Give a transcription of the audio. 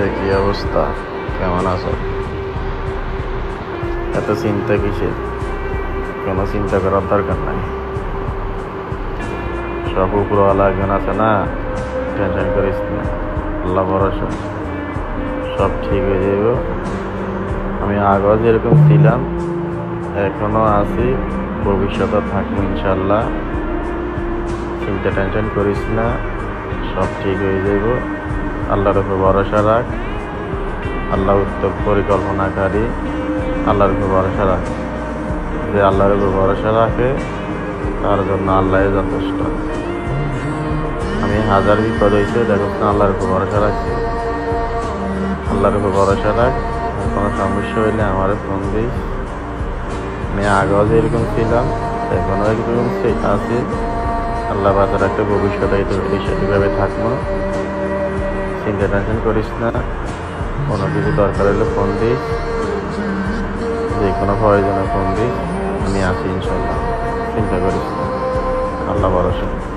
কি অবস্থা? কেমন আছো? এত চিন্তা কিসের? কোনো চিন্তা করার দরকার নাই। সব উপরওয়ালা একজন আছে না, টেনশন করিস না। আল্লাহ ভরসা, সব ঠিক হয়ে যাইব। আমি আগেও যেরকম ছিলাম এখনো আছি, ভবিষ্যতে থাকবো ইনশাল্লাহ। চিন্তা টেনশন করিস না, সব ঠিক হয়ে যাইব। আল্লাহর উপর ভরসা রাখ। আল্লাহ উত্তম পরিকল্পনাকারী। আল্লাহর উপর ভরসা রাখ। যে আল্লাহর উপর ভরসা রাখে তার জন্য আল্লাহ যথেষ্ট। আমি হাজার বিপদ হয়েছে, দেখো না, আল্লাহর উপর ভরসা রাখছি। আল্লাহর উপর ভরসা রাখ। কোনো সমস্যা হইলে আমার ফোন দিস। আমি আগেও যেরকম ছিলাম এখনো একরকম আছি। আল্লাহ বাজার একটা ভবিষ্যতে এইভাবে থাকবো। চিন্তা টেনশন করিস না। কোনো কিছু দরকার হলে ফোন দিস, যে কোনো প্রয়োজনে ফোন দিস। আমি আছি ইনশাল্লাহ, চিন্তা করিস না। আল্লাহ ভরসা।